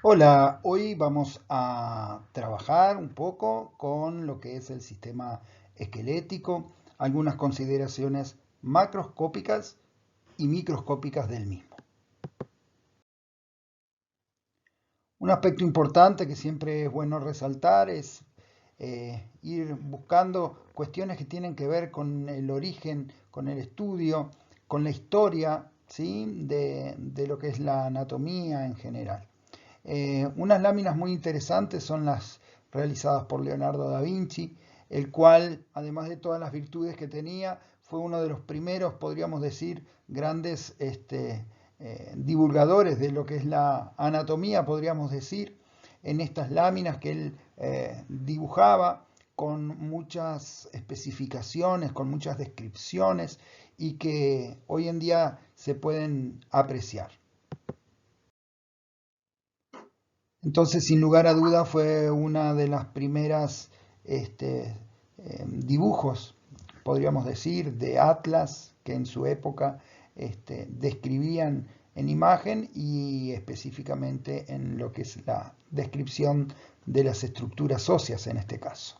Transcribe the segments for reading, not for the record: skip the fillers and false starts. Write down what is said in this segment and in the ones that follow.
Hola, hoy vamos a trabajar un poco con lo que es el sistema esquelético, algunas consideraciones macroscópicas y microscópicas del mismo. Un aspecto importante que siempre es bueno resaltar es ir buscando cuestiones que tienen que ver con el origen, con el estudio, con la historia, ¿sí? de lo que es la anatomía en general. Unas láminas muy interesantes son las realizadas por Leonardo da Vinci, el cual, además de todas las virtudes que tenía, fue uno de los primeros, podríamos decir, grandes divulgadores de lo que es la anatomía, podríamos decir, en estas láminas que él dibujaba con muchas especificaciones, con muchas descripciones y que hoy en día se pueden apreciar. Entonces, sin lugar a duda, fue una de las primeras dibujos, podríamos decir, de Atlas que en su época describían en imagen y específicamente en lo que es la descripción de las estructuras óseas en este caso.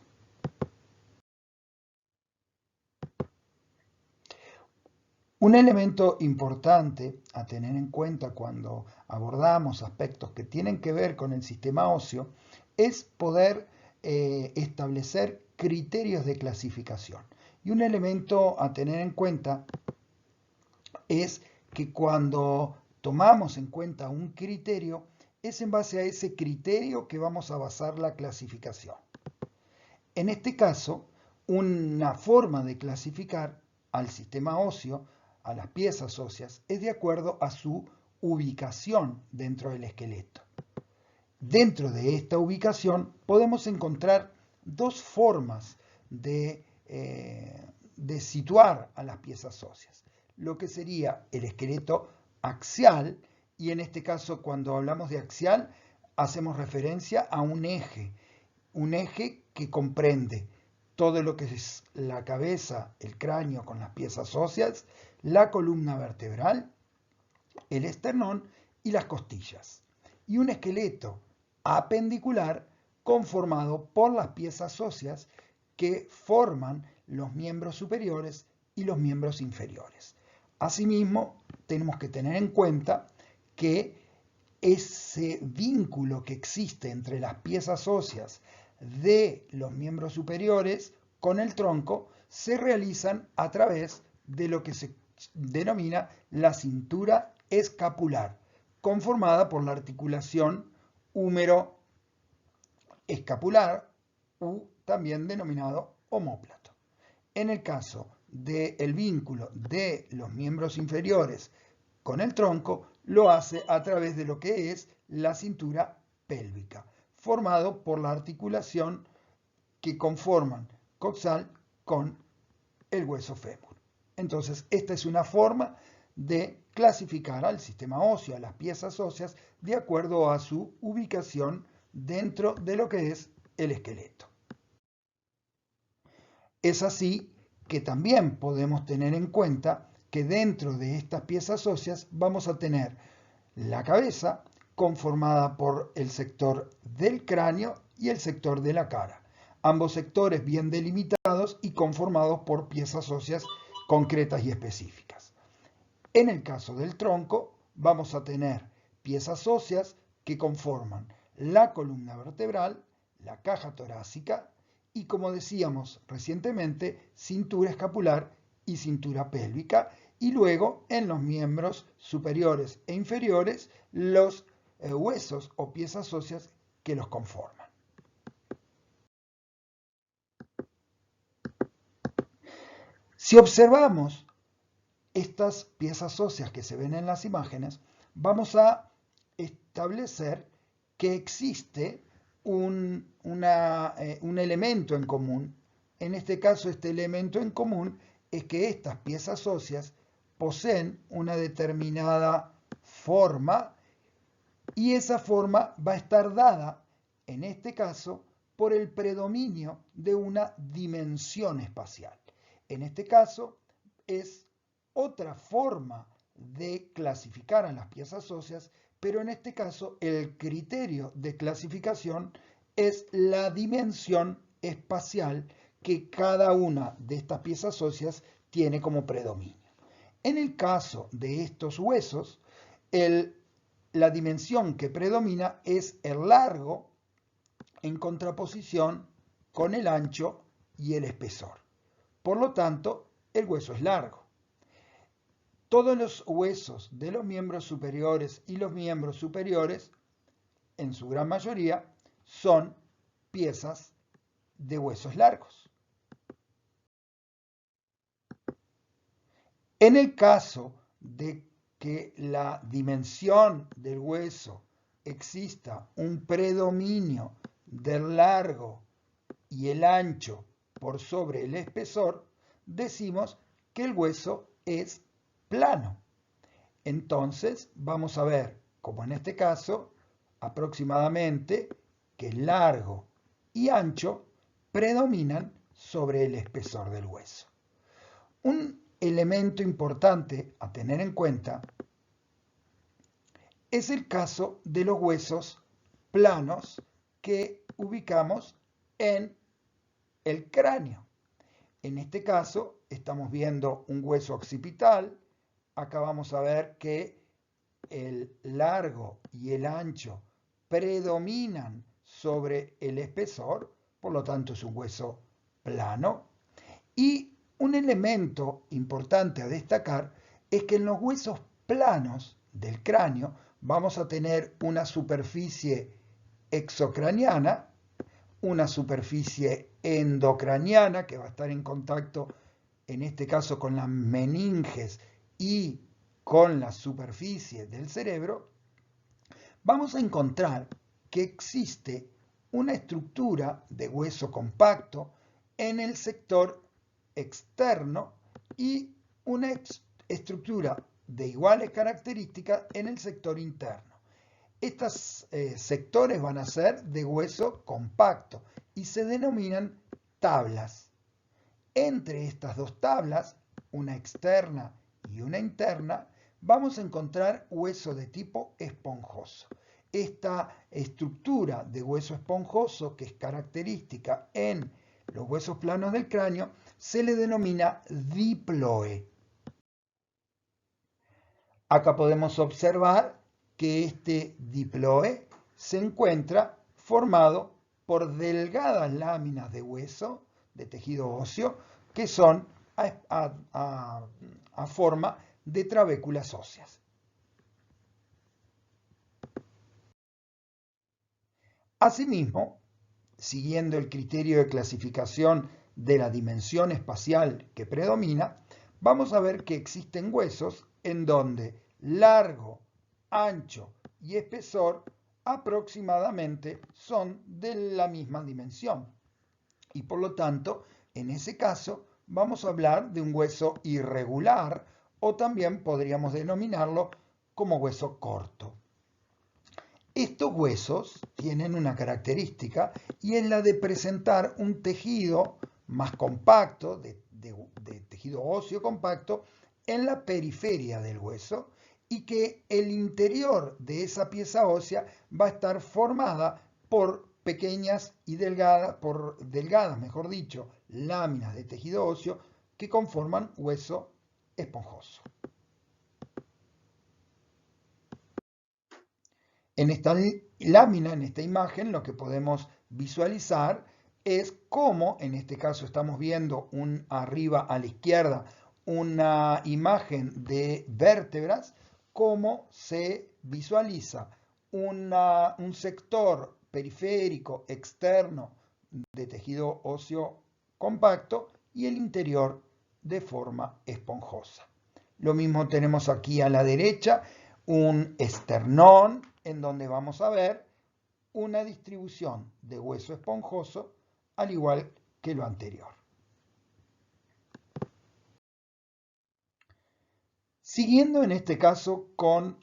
Un elemento importante a tener en cuenta cuando abordamos aspectos que tienen que ver con el sistema óseo es poder establecer criterios de clasificación. Y un elemento a tener en cuenta es que cuando tomamos en cuenta un criterio, es en base a ese criterio que vamos a basar la clasificación. En este caso, una forma de clasificar al sistema óseo, a las piezas óseas, es de acuerdo a su ubicación dentro del esqueleto. Dentro de esta ubicación podemos encontrar dos formas de situar a las piezas óseas. Lo que sería el esqueleto axial, y en este caso cuando hablamos de axial hacemos referencia a un eje que comprende todo lo que es la cabeza, el cráneo con las piezas óseas, la columna vertebral, el esternón y las costillas. Y un esqueleto apendicular conformado por las piezas óseas que forman los miembros superiores y los miembros inferiores. Asimismo, tenemos que tener en cuenta que ese vínculo que existe entre las piezas óseas de los miembros superiores con el tronco se realizan a través de lo que se denomina la cintura escapular, conformada por la articulación húmero escapular u también denominado omóplato. En el caso del vínculo de los miembros inferiores con el tronco, lo hace a través de lo que es la cintura pélvica, formado por la articulación que conforman coxal con el hueso fémur. Entonces, esta es una forma de clasificar al sistema óseo, a las piezas óseas, de acuerdo a su ubicación dentro de lo que es el esqueleto. Es así que también podemos tener en cuenta que dentro de estas piezas óseas vamos a tener la cabeza conformada por el sector del cráneo y el sector de la cara, ambos sectores bien delimitados y conformados por piezas óseas concretas y específicas. En el caso del tronco vamos a tener piezas óseas que conforman la columna vertebral, la caja torácica y, como decíamos recientemente, cintura escapular y cintura pélvica, y luego en los miembros superiores e inferiores los huesos o piezas óseas que los conforman. Si observamos estas piezas óseas que se ven en las imágenes, vamos a establecer que existe un elemento en común. En este caso, este elemento en común es que estas piezas óseas poseen una determinada forma y esa forma va a estar dada, en este caso, por el predominio de una dimensión espacial. En este caso, es otra forma de clasificar a las piezas óseas, pero en este caso el criterio de clasificación es la dimensión espacial que cada una de estas piezas óseas tiene como predominio. En el caso de estos huesos, la dimensión que predomina es el largo en contraposición con el ancho y el espesor. Por lo tanto, el hueso es largo. Todos los huesos de los miembros superiores y los miembros superiores, en su gran mayoría, son piezas de huesos largos. En el caso de que la dimensión del hueso exista un predominio del largo y el ancho por sobre el espesor, decimos que el hueso es plano. Entonces vamos a ver, como en este caso, aproximadamente que largo y ancho predominan sobre el espesor del hueso. Un elemento importante a tener en cuenta es el caso de los huesos planos que ubicamos en el cráneo. En este caso estamos viendo un hueso occipital. Acá vamos a ver que el largo y el ancho predominan sobre el espesor, por lo tanto es un hueso plano. Y un elemento importante a destacar es que en los huesos planos del cráneo vamos a tener una superficie exocraniana, una superficie endocraniana que va a estar en contacto, en este caso, con las meninges y con la superficie del cerebro. Vamos a encontrar que existe una estructura de hueso compacto en el sector externo y una estructura de iguales características en el sector interno. Estos sectores van a ser de hueso compacto y se denominan tablas. Entre estas dos tablas, una externa y una interna, vamos a encontrar hueso de tipo esponjoso. Esta estructura de hueso esponjoso, que es característica en los huesos planos del cráneo, se le denomina diploe. Acá podemos observar que este diploe se encuentra formado por delgadas láminas de hueso, de tejido óseo, que son a forma de trabéculas óseas. Asimismo, siguiendo el criterio de clasificación de la dimensión espacial que predomina, vamos a ver que existen huesos en donde largo, ancho y espesor aproximadamente son de la misma dimensión. Y por lo tanto, en ese caso, vamos a hablar de un hueso irregular o también podríamos denominarlo como hueso corto. Estos huesos tienen una característica y es la de presentar un tejido más compacto, de tejido óseo compacto, en la periferia del hueso y que el interior de esa pieza ósea va a estar formada por pequeñas y delgadas, mejor dicho, láminas de tejido óseo que conforman hueso esponjoso. En esta lámina, en esta imagen, lo que podemos visualizar es cómo, en este caso estamos viendo arriba a la izquierda, una imagen de vértebras, cómo se visualiza un sector periférico externo de tejido óseo compacto y el interior de forma esponjosa. Lo mismo tenemos aquí a la derecha, un esternón, en donde vamos a ver una distribución de hueso esponjoso, al igual que lo anterior. Siguiendo en este caso con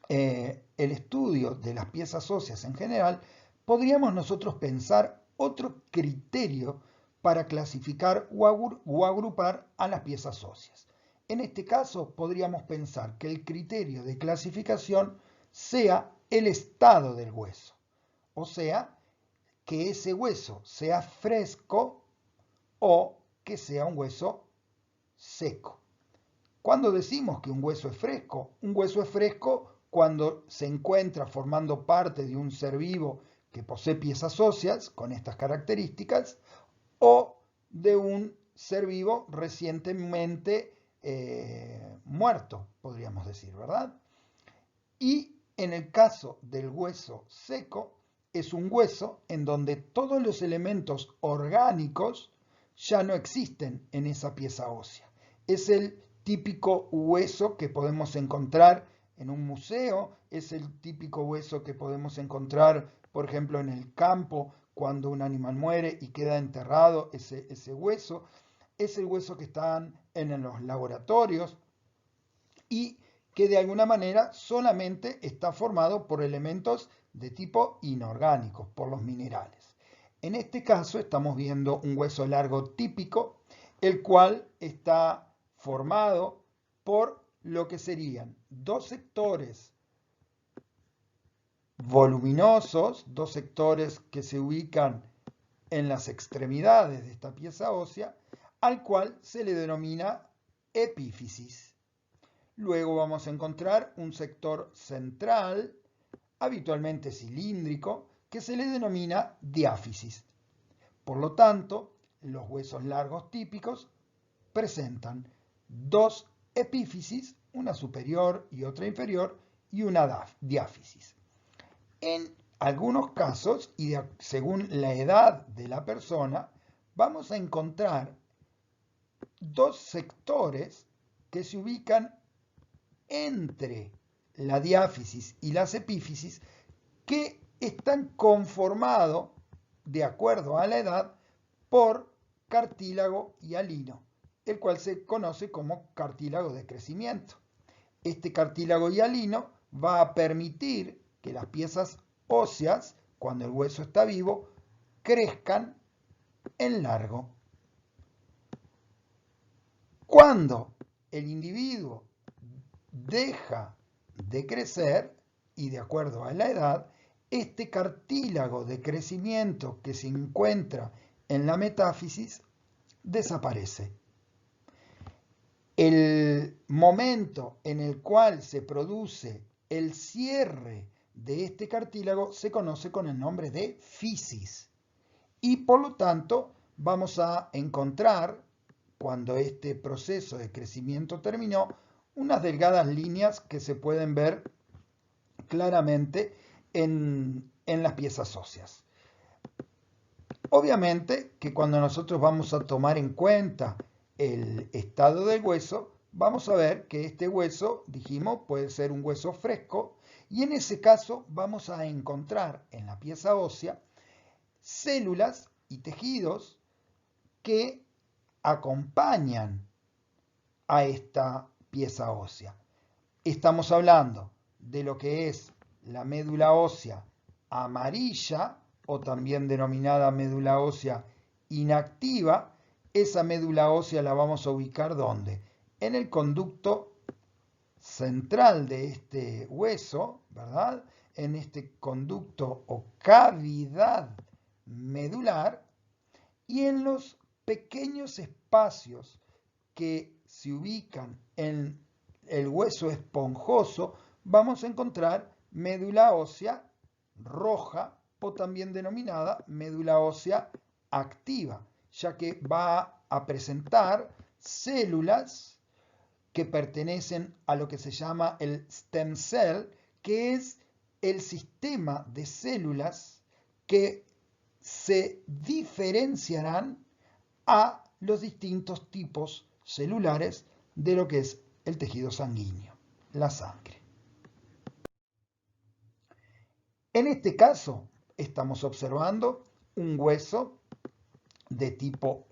el estudio de las piezas óseas en general, podríamos nosotros pensar otro criterio para clasificar o agrupar a las piezas óseas. En este caso podríamos pensar que el criterio de clasificación sea el estado del hueso. O sea, que ese hueso sea fresco o que sea un hueso seco. ¿Cuándo decimos que un hueso es fresco? Un hueso es fresco cuando se encuentra formando parte de un ser vivo que posee piezas óseas con estas características o de un ser vivo recientemente muerto, podríamos decir, ¿verdad? Y en el caso del hueso seco, es un hueso en donde todos los elementos orgánicos ya no existen en esa pieza ósea. Es el típico hueso que podemos encontrar en un museo, es el típico hueso que podemos encontrar, por ejemplo, en el campo, cuando un animal muere y queda enterrado ese hueso. Es el hueso que están en los laboratorios y que de alguna manera solamente está formado por elementos de tipo inorgánico, por los minerales. En este caso estamos viendo un hueso largo típico, el cual está formado por lo que serían dos sectores voluminosos, dos sectores que se ubican en las extremidades de esta pieza ósea, al cual se le denomina epífisis. Luego vamos a encontrar un sector central, habitualmente cilíndrico, que se le denomina diáfisis. Por lo tanto, los huesos largos típicos presentan dos epífisis, una superior y otra inferior, y una diáfisis. En algunos casos, y según la edad de la persona, vamos a encontrar dos sectores que se ubican entre la diáfisis y las epífisis, que están conformados, de acuerdo a la edad, por cartílago hialino, el cual se conoce como cartílago de crecimiento. Este cartílago hialino va a permitir que las piezas óseas, cuando el hueso está vivo, crezcan en largo. Cuando el individuo deja de crecer, y de acuerdo a la edad, este cartílago de crecimiento que se encuentra en la metáfisis desaparece. El momento en el cual se produce el cierre de este cartílago se conoce con el nombre de fisis. Y por lo tanto vamos a encontrar, cuando este proceso de crecimiento terminó, unas delgadas líneas que se pueden ver claramente en las piezas óseas. Obviamente que cuando nosotros vamos a tomar en cuenta el estado del hueso, vamos a ver que este hueso, dijimos, puede ser un hueso fresco, y en ese caso vamos a encontrar en la pieza ósea células y tejidos que acompañan a esta pieza ósea. Estamos hablando de lo que es la médula ósea amarilla, o también denominada médula ósea inactiva. Esa médula ósea la vamos a ubicar ¿dónde? En el conducto central de este hueso, ¿verdad? En este conducto o cavidad medular, y en los pequeños espacios que se ubican en el hueso esponjoso, vamos a encontrar médula ósea roja, o también denominada médula ósea activa, ya que va a presentar células que pertenecen a lo que se llama el stem cell, que es el sistema de células que se diferenciarán a los distintos tipos celulares de lo que es el tejido sanguíneo, la sangre. En este caso, estamos observando un hueso de tipo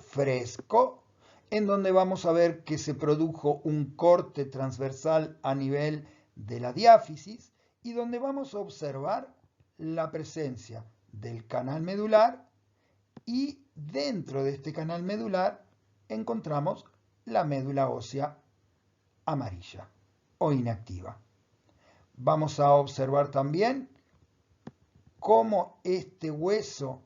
fresco, en donde vamos a ver que se produjo un corte transversal a nivel de la diáfisis y donde vamos a observar la presencia del canal medular, y dentro de este canal medular encontramos la médula ósea amarilla o inactiva. vamos a observar también cómo este hueso,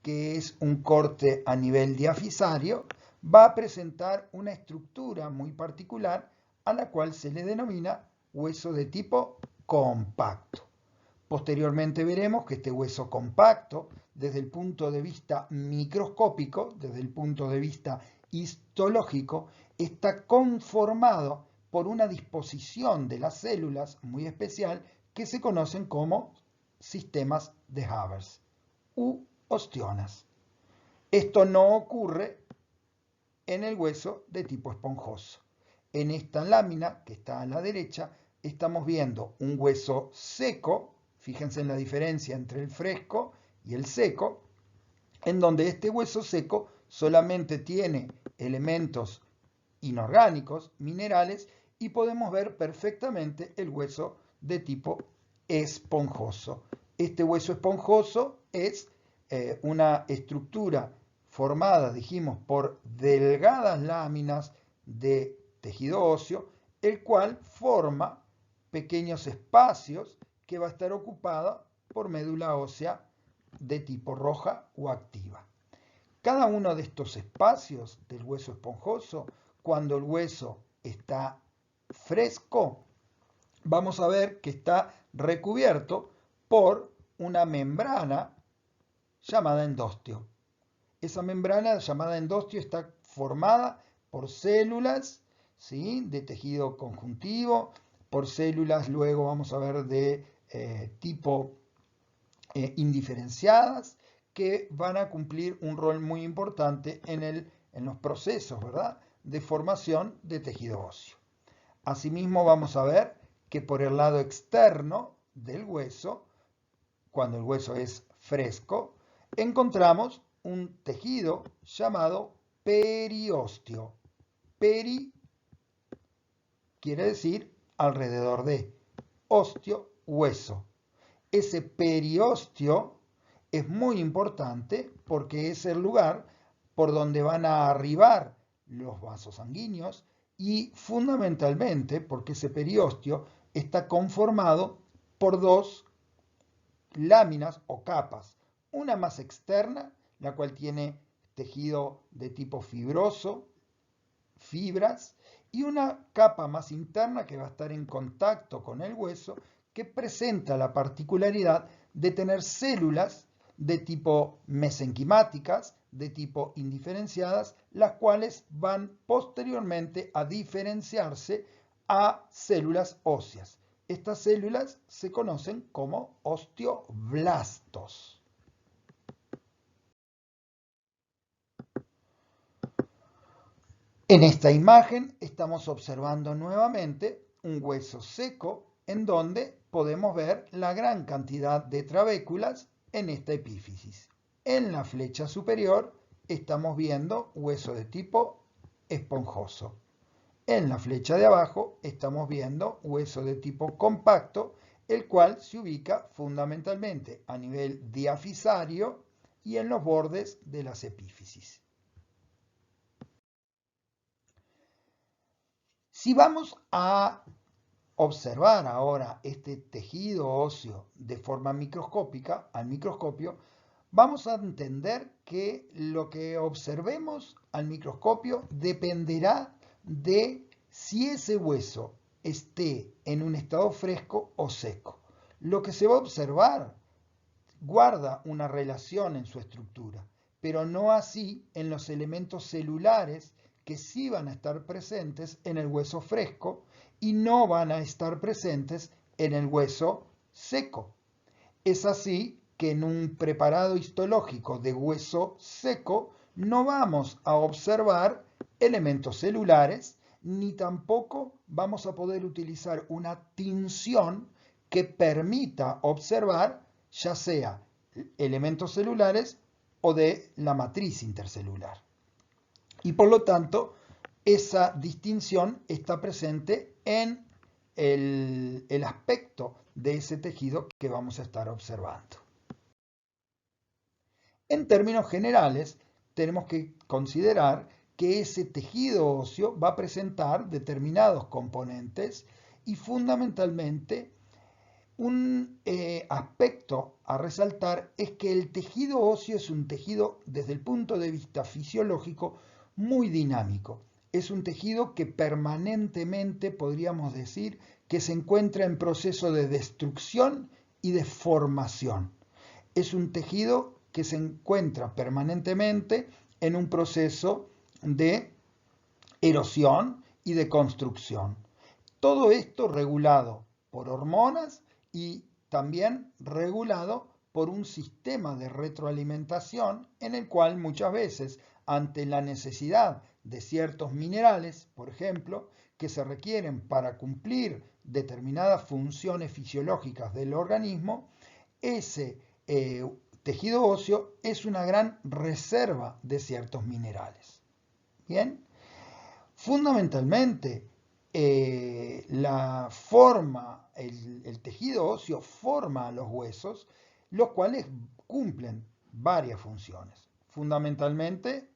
que es un corte a nivel diafisario, va a presentar una estructura muy particular a la cual se le denomina hueso de tipo compacto. Posteriormente veremos que este hueso compacto, desde el punto de vista microscópico, desde el punto de vista histológico, está conformado por una disposición de las células muy especial que se conocen como sistemas de Haber u ostionas. Esto no ocurre en el hueso de tipo esponjoso. En esta lámina que está a la derecha estamos viendo un hueso seco, fíjense en la diferencia entre el fresco y el seco, en donde este hueso seco solamente tiene elementos inorgánicos, minerales, y podemos ver perfectamente el hueso de tipo esponjoso. Este hueso esponjoso es una estructura formada, dijimos, por delgadas láminas de tejido óseo, el cual forma pequeños espacios que va a estar ocupada por médula ósea de tipo roja o activa. Cada uno de estos espacios del hueso esponjoso, cuando el hueso está fresco, vamos a ver que está recubierto por una membrana llamada endostio. Esa membrana llamada endostio está formada por células, ¿sí?, de tejido conjuntivo, por células, luego vamos a ver, de tipo indiferenciadas, que van a cumplir un rol muy importante en los procesos, ¿verdad?, de formación de tejido óseo. Asimismo, vamos a ver que por el lado externo del hueso, cuando el hueso es fresco, encontramos un tejido llamado periósteo. Peri quiere decir alrededor de, osteo, hueso. Ese periósteo es muy importante porque es el lugar por donde van a arribar los vasos sanguíneos y fundamentalmente porque ese periósteo está conformado por dos láminas o capas. Una más externa, la cual tiene tejido de tipo fibroso, fibras, y una capa más interna que va a estar en contacto con el hueso, que presenta la particularidad de tener células de tipo mesenquimáticas, de tipo indiferenciadas, las cuales van posteriormente a diferenciarse a células óseas. Estas células se conocen como osteoblastos. En esta imagen estamos observando nuevamente un hueso seco en donde podemos ver la gran cantidad de trabéculas en esta epífisis. En la flecha superior estamos viendo hueso de tipo esponjoso. En la flecha de abajo estamos viendo hueso de tipo compacto, el cual se ubica fundamentalmente a nivel diafisario y en los bordes de las epífisis. Si vamos a observar ahora este tejido óseo de forma microscópica, al microscopio, vamos a entender que lo que observemos al microscopio dependerá de si ese hueso esté en un estado fresco o seco. Lo que se va a observar guarda una relación en su estructura, pero no así en los elementos celulares que sí van a estar presentes en el hueso fresco y no van a estar presentes en el hueso seco. Es así que en un preparado histológico de hueso seco no vamos a observar elementos celulares ni tampoco vamos a poder utilizar una tinción que permita observar ya sea elementos celulares o de la matriz intercelular. Y por lo tanto, esa distinción está presente en el aspecto de ese tejido que vamos a estar observando. En términos generales, tenemos que considerar que ese tejido óseo va a presentar determinados componentes y fundamentalmente un aspecto a resaltar es que el tejido óseo es un tejido desde el punto de vista fisiológico muy dinámico. Es un tejido que permanentemente podríamos decir que se encuentra en proceso de destrucción y de formación. Es un tejido que se encuentra permanentemente en un proceso de erosión y de construcción. Todo esto regulado por hormonas y también regulado por un sistema de retroalimentación en el cual muchas veces, ante la necesidad de ciertos minerales, por ejemplo, que se requieren para cumplir determinadas funciones fisiológicas del organismo, ese tejido óseo es una gran reserva de ciertos minerales. Bien, fundamentalmente el tejido óseo forma los huesos, los cuales cumplen varias funciones. Fundamentalmente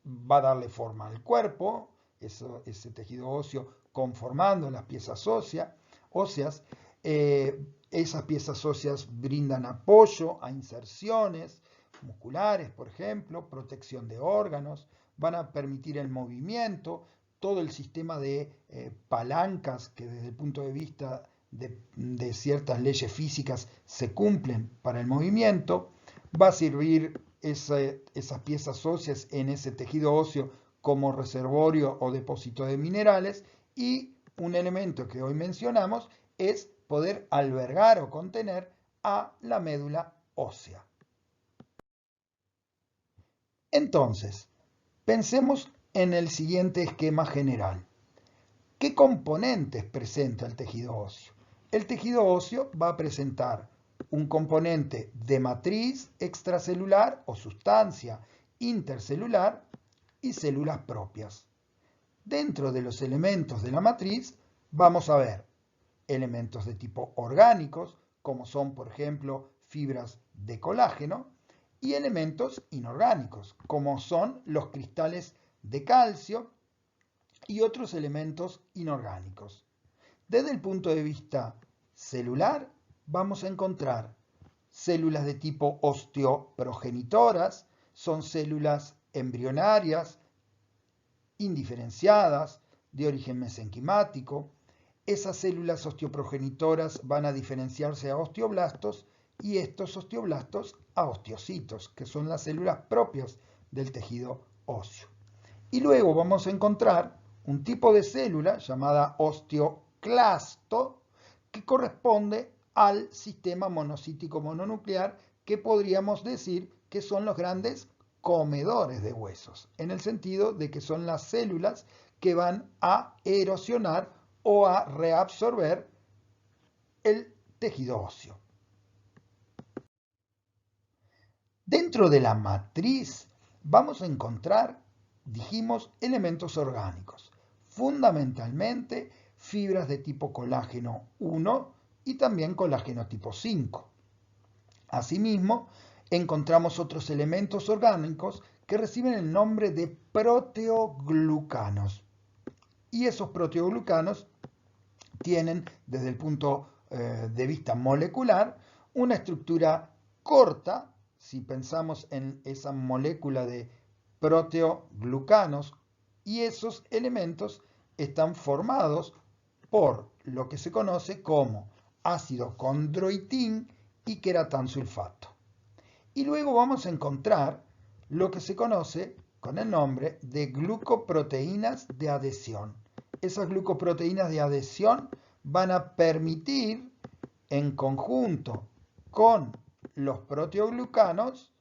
va a darle forma al cuerpo, ese tejido óseo conformando las piezas óseas. Esas piezas óseas brindan apoyo a inserciones musculares, por ejemplo, protección de órganos, van a permitir el movimiento, todo el sistema de palancas que desde el punto de vista de ciertas leyes físicas se cumplen para el movimiento, va a servir esas piezas óseas en ese tejido óseo como reservorio o depósito de minerales, y un elemento que hoy mencionamos es poder albergar o contener a la médula ósea. Entonces, pensemos en el siguiente esquema general. ¿Qué componentes presenta el tejido óseo? El tejido óseo va a presentar un componente de matriz extracelular o sustancia intercelular y células propias. Dentro de los elementos de la matriz vamos a ver elementos de tipo orgánicos, como son, por ejemplo, fibras de colágeno, y elementos inorgánicos, como son los cristales de calcio y otros elementos inorgánicos. Desde el punto de vista celular, vamos a encontrar células de tipo osteoprogenitoras, son células embrionarias, indiferenciadas, de origen mesenquimático. Esas células osteoprogenitoras van a diferenciarse a osteoblastos y estos osteoblastos a osteocitos, que son las células propias del tejido óseo. Y luego vamos a encontrar un tipo de célula llamada osteoclasto, que corresponde al sistema monocítico mononuclear, que podríamos decir que son los grandes comedores de huesos, en el sentido de que son las células que van a erosionar o a reabsorber el tejido óseo. Dentro de la matriz vamos a encontrar, dijimos, elementos orgánicos, fundamentalmente fibras de tipo colágeno 1 y también colágeno tipo 5. Asimismo, encontramos otros elementos orgánicos que reciben el nombre de proteoglucanos. Y esos proteoglucanos tienen, desde el punto de vista molecular, una estructura corta. Si pensamos en esa molécula de proteoglucanos, y esos elementos están formados por lo que se conoce como ácido condroitín y queratansulfato. Y luego vamos a encontrar lo que se conoce con el nombre de glucoproteínas de adhesión. Esas glucoproteínas de adhesión van a permitir, en conjunto con los proteoglucanos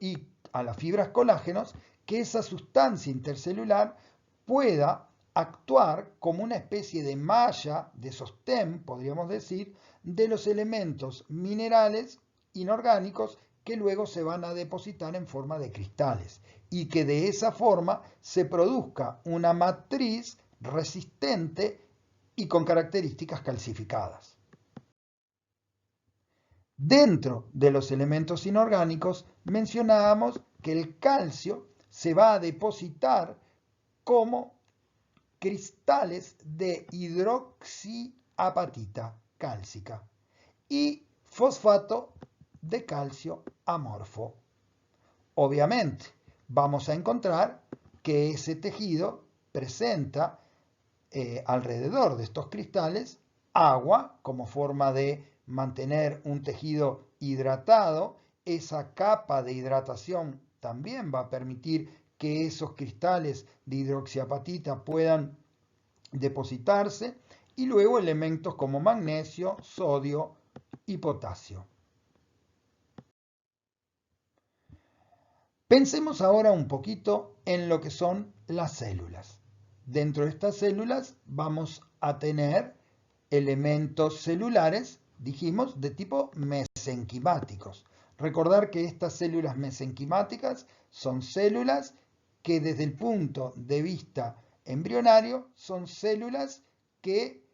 y a las fibras colágenos, que esa sustancia intercelular pueda actuar como una especie de malla, de sostén, podríamos decir, de los elementos minerales inorgánicos que luego se van a depositar en forma de cristales, y que de esa forma se produzca una matriz resistente y con características calcificadas. Dentro de los elementos inorgánicos mencionábamos que el calcio se va a depositar como cristales de hidroxiapatita cálcica y fosfato de calcio amorfo. Obviamente, vamos a encontrar que ese tejido presenta alrededor de estos cristales agua como forma de mantener un tejido hidratado. Esa capa de hidratación también va a permitir que esos cristales de hidroxiapatita puedan depositarse y luego elementos como magnesio, sodio y potasio. Pensemos ahora un poquito en lo que son las células. Dentro de estas células vamos a tener elementos celulares, dijimos, de tipo mesenquimáticos. Recordar que estas células mesenquimáticas son células que desde el punto de vista embrionario son células que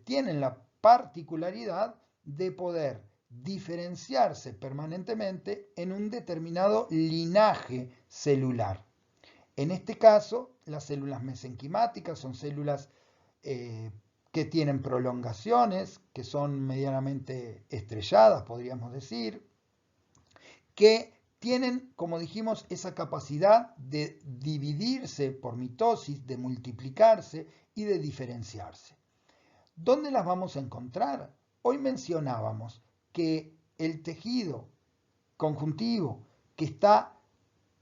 tienen la particularidad de poder diferenciarse permanentemente en un determinado linaje celular. En este caso, las células mesenquimáticas son células que tienen prolongaciones, que son medianamente estrelladas, podríamos decir, que tienen, como dijimos, esa capacidad de dividirse por mitosis, de multiplicarse y de diferenciarse. ¿Dónde las vamos a encontrar? Hoy mencionábamos que el tejido conjuntivo que está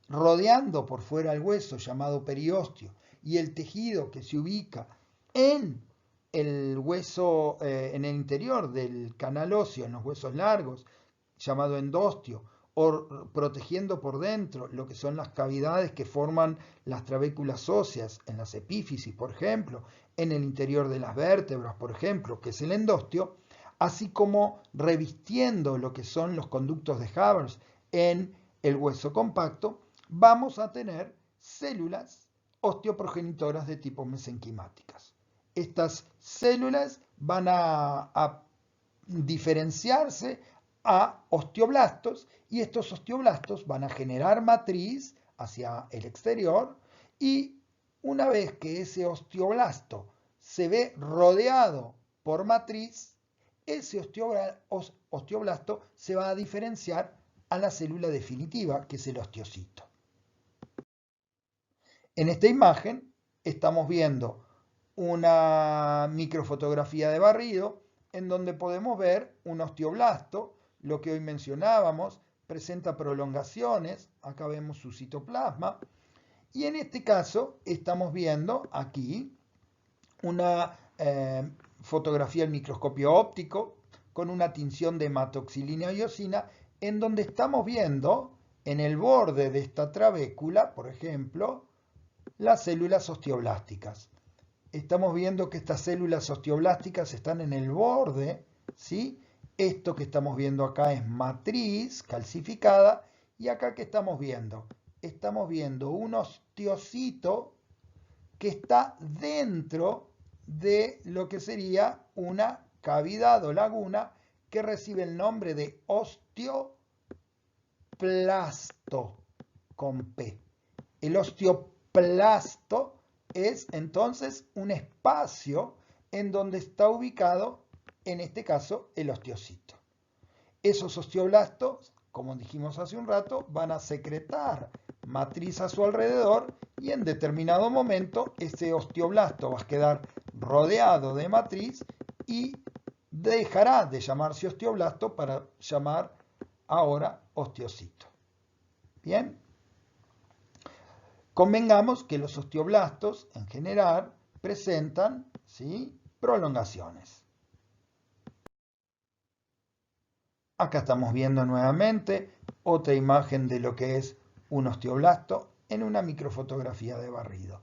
rodeando por fuera el hueso, llamado periósteo, y el tejido que se ubica en el hueso, en el interior del canal óseo, en los huesos largos, llamado endostio, o protegiendo por dentro lo que son las cavidades que forman las trabéculas óseas, en las epífisis, por ejemplo, en el interior de las vértebras, por ejemplo, que es el endostio, así como revistiendo lo que son los conductos de Haber en el hueso compacto, vamos a tener células osteoprogenitoras de tipo mesenquimáticas. Estas células van a diferenciarse a osteoblastos y estos osteoblastos van a generar matriz hacia el exterior y una vez que ese osteoblasto se ve rodeado por matriz, ese osteoblasto se va a diferenciar a la célula definitiva, que es el osteocito. En esta imagen estamos viendo una microfotografía de barrido en donde podemos ver un osteoblasto, lo que hoy mencionábamos, presenta prolongaciones, acá vemos su citoplasma, y en este caso estamos viendo aquí una fotografía al microscopio óptico con una tinción de hematoxilina y eosina, en donde estamos viendo en el borde de esta trabécula, por ejemplo, las células osteoblásticas. Estamos viendo que estas células osteoblásticas están en el borde, ¿sí? Esto que estamos viendo acá es matriz calcificada y acá ¿qué estamos viendo? Estamos viendo un osteocito que está dentro de lo que sería una cavidad o laguna que recibe el nombre de osteoplasto con P. El osteoplasto es entonces un espacio en donde está ubicado, en este caso, el osteocito. Esos osteoblastos, como dijimos hace un rato, van a secretar matriz a su alrededor y en determinado momento ese osteoblasto va a quedar rodeado de matriz y dejará de llamarse osteoblasto para llamar ahora osteocito. Bien. Convengamos que los osteoblastos en general presentan, ¿sí?, prolongaciones. Acá estamos viendo nuevamente otra imagen de lo que es un osteoblasto en una microfotografía de barrido.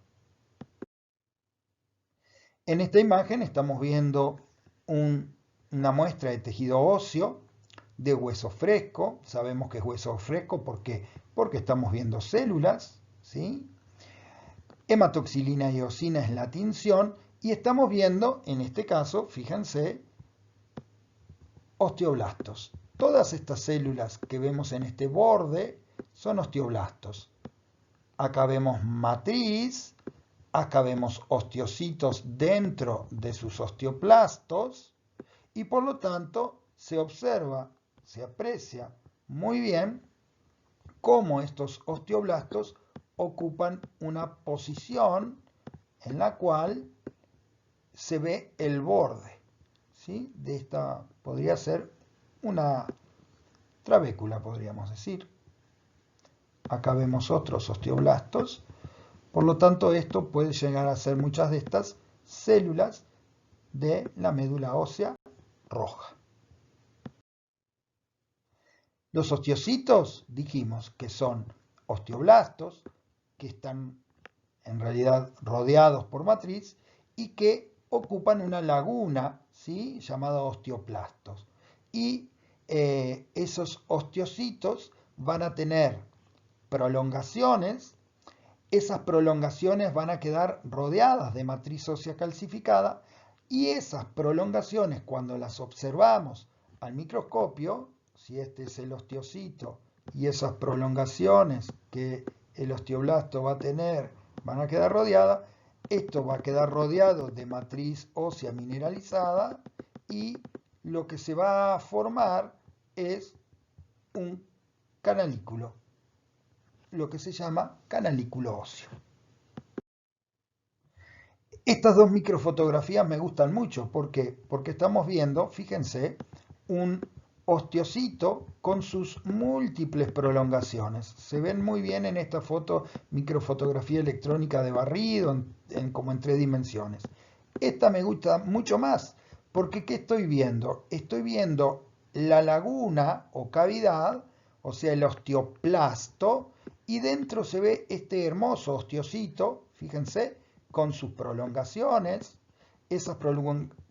En esta imagen estamos viendo una muestra de tejido óseo de hueso fresco. Sabemos que es hueso fresco porque estamos viendo células, ¿sí? Hematoxilina y eosina es la tinción y estamos viendo, en este caso, fíjense, osteoblastos. Todas estas células que vemos en este borde son osteoblastos. Acá vemos matriz, Acá vemos osteocitos dentro de sus osteoplastos y por lo tanto se observa, se aprecia muy bien cómo estos osteoblastos ocupan una posición en la cual se ve el borde, ¿sí? De esta podría ser una trabécula, podríamos decir. Acá vemos otros osteoblastos. Por lo tanto, esto puede llegar a ser muchas de estas células de la médula ósea roja. Los osteocitos, dijimos que son osteoblastos, que están en realidad rodeados por matriz y que ocupan una laguna, ¿sí? Llamada osteoplastos. Y esos osteocitos van a tener prolongaciones. Esas prolongaciones van a quedar rodeadas de matriz ósea calcificada y esas prolongaciones, cuando las observamos al microscopio, si este es el osteocito y esas prolongaciones que el osteoblasto va a tener van a quedar rodeadas, esto va a quedar rodeado de matriz ósea mineralizada y lo que se va a formar es un canalículo, lo que se llama canalículo óseo. Estas dos microfotografías me gustan mucho. ¿Por qué? Porque estamos viendo, fíjense, un osteocito con sus múltiples prolongaciones. Se ven muy bien en esta foto, microfotografía electrónica de barrido, como en 3 dimensiones. Esta me gusta mucho más, porque ¿qué estoy viendo? Estoy viendo la laguna o cavidad, o sea, el osteoplasto, y dentro se ve este hermoso osteocito, fíjense, con sus prolongaciones, esas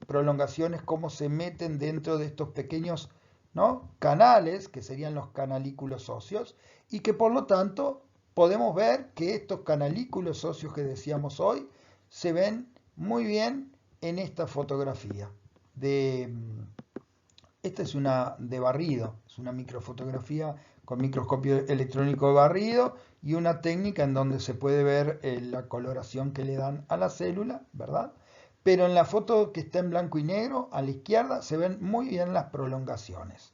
prolongaciones cómo se meten dentro de estos pequeños, ¿no?, canales, que serían los canalículos óseos, y que por lo tanto podemos ver que estos canalículos óseos que decíamos hoy se ven muy bien en esta fotografía. Esta es una de barrido, es una microfotografía con microscopio electrónico de barrido y una técnica en donde se puede ver la coloración que le dan a la célula, ¿verdad? Pero en la foto que está en blanco y negro, a la izquierda, se ven muy bien las prolongaciones.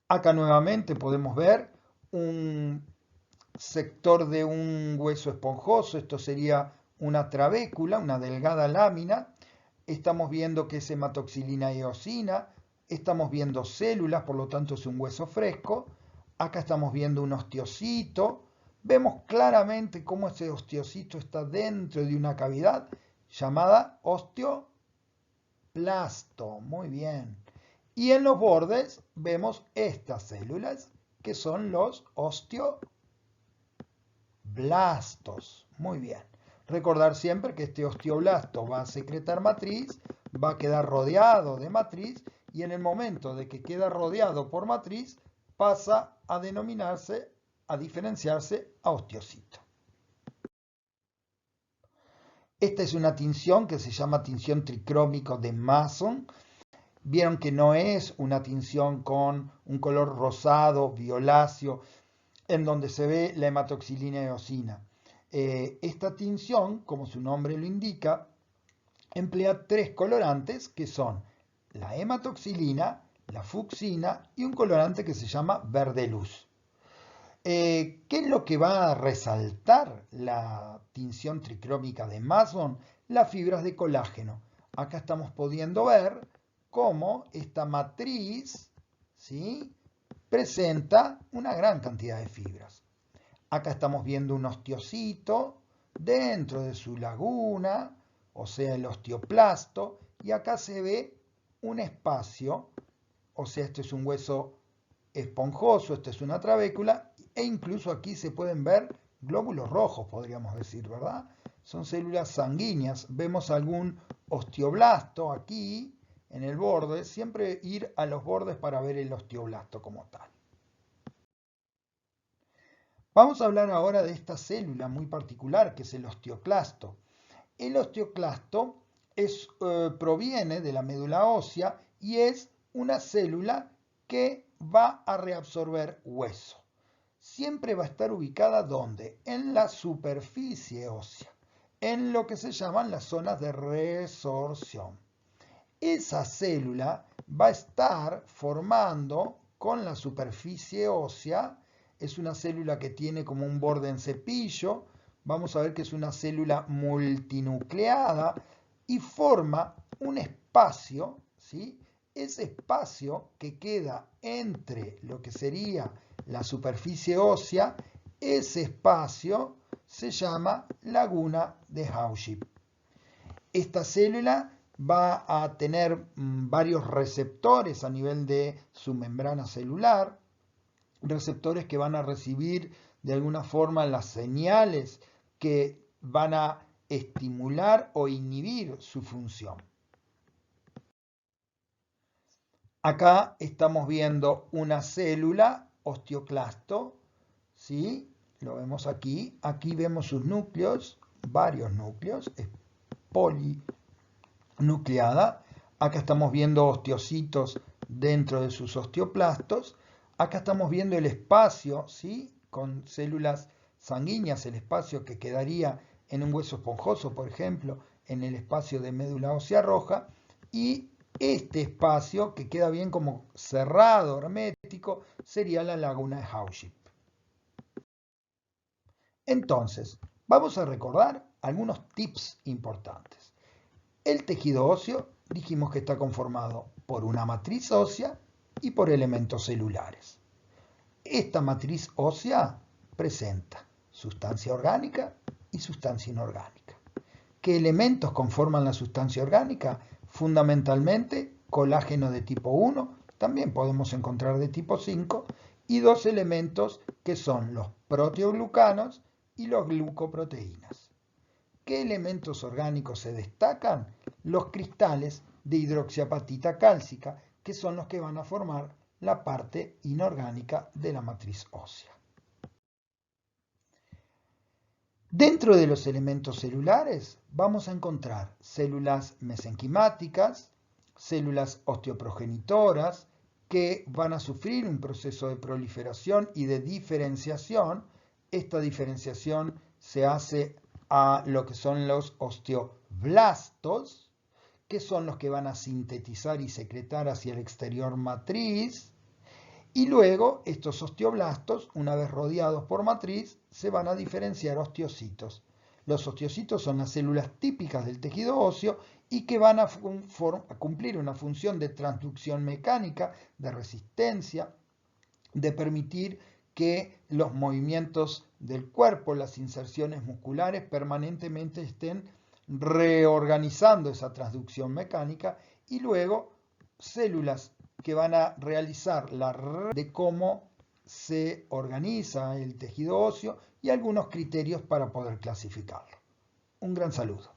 Acá nuevamente podemos ver un sector de un hueso esponjoso, esto sería una trabécula, una delgada lámina. Estamos viendo que es hematoxilina y eosina, estamos viendo células, por lo tanto es un hueso fresco. Acá estamos viendo un osteocito. Vemos claramente cómo ese osteocito está dentro de una cavidad llamada osteoplasto. Muy bien. Y en los bordes vemos estas células que son los osteoblastos. Muy bien. Recordar siempre que este osteoblasto va a secretar matriz, va a quedar rodeado de matriz y en el momento de que queda rodeado por matriz pasa a denominarse, a diferenciarse a osteocito. Esta es una tinción que se llama tinción tricrómico de Mason. Vieron que no es una tinción con un color rosado, violáceo, en donde se ve la hematoxilina y eosina. Esta tinción, como su nombre lo indica, emplea 3 colorantes que son la hematoxilina, la fucsina y un colorante que se llama verde luz. ¿Qué es lo que va a resaltar la tinción tricrómica de Mason? Las fibras de colágeno. Acá estamos pudiendo ver cómo esta matriz, ¿sí?, presenta una gran cantidad de fibras. Acá estamos viendo un osteocito dentro de su laguna, o sea, el osteoplasto, y acá se ve un espacio, o sea, este es un hueso esponjoso, esta es una trabécula, e incluso aquí se pueden ver glóbulos rojos, podríamos decir, ¿verdad? Son células sanguíneas. Vemos algún osteoblasto aquí en el borde, siempre ir a los bordes para ver el osteoblasto como tal. Vamos a hablar ahora de esta célula muy particular que es el osteoclasto. El osteoclasto proviene de la médula ósea y es una célula que va a reabsorber hueso. siempre va a estar ubicada ¿dónde? En la superficie ósea, en lo que se llaman las zonas de resorción. Esa célula va a estar formando con la superficie ósea, es una célula que tiene como un borde en cepillo, vamos a ver que es una célula multinucleada y forma un espacio, ¿sí? Ese espacio que queda entre lo que sería la superficie ósea, ese espacio se llama laguna de Hauship. Esta célula va a tener varios receptores a nivel de su membrana celular, receptores que van a recibir de alguna forma las señales que van a estimular o inhibir su función. Acá estamos viendo una célula osteoclasto, ¿sí? Lo vemos aquí. Aquí vemos sus núcleos, varios núcleos, es polinucleada. Acá estamos viendo osteocitos dentro de sus osteoplastos. Acá estamos viendo el espacio, ¿sí? Con células sanguíneas, el espacio que quedaría en un hueso esponjoso, por ejemplo, en el espacio de médula ósea roja. Y este espacio, que queda bien como cerrado, hermético, sería la laguna de Hauship. Entonces, vamos a recordar algunos tips importantes. El tejido óseo dijimos que está conformado por una matriz ósea y por elementos celulares. Esta matriz ósea presenta sustancia orgánica y sustancia inorgánica. ¿Qué elementos conforman la sustancia orgánica? Fundamentalmente colágeno de tipo 1, también podemos encontrar de tipo 5, y dos elementos que son los proteoglucanos y los glucoproteínas. ¿Qué elementos orgánicos se destacan? Los cristales de hidroxiapatita cálcica, que son los que van a formar la parte inorgánica de la matriz ósea. Dentro de los elementos celulares vamos a encontrar células mesenquimáticas, células osteoprogenitoras, que van a sufrir un proceso de proliferación y de diferenciación. Esta diferenciación se hace a lo que son los osteoblastos, que son los que van a sintetizar y secretar hacia el exterior matriz. Y luego estos osteoblastos, una vez rodeados por matriz, se van a diferenciar osteocitos. Los osteocitos son las células típicas del tejido óseo y que van a cumplir una función de transducción mecánica, de resistencia, de permitir que los movimientos del cuerpo, las inserciones musculares, permanentemente estén reorganizando esa transducción mecánica, y luego células que van a realizar la red de cómo se organiza el tejido óseo y algunos criterios para poder clasificarlo. Un gran saludo.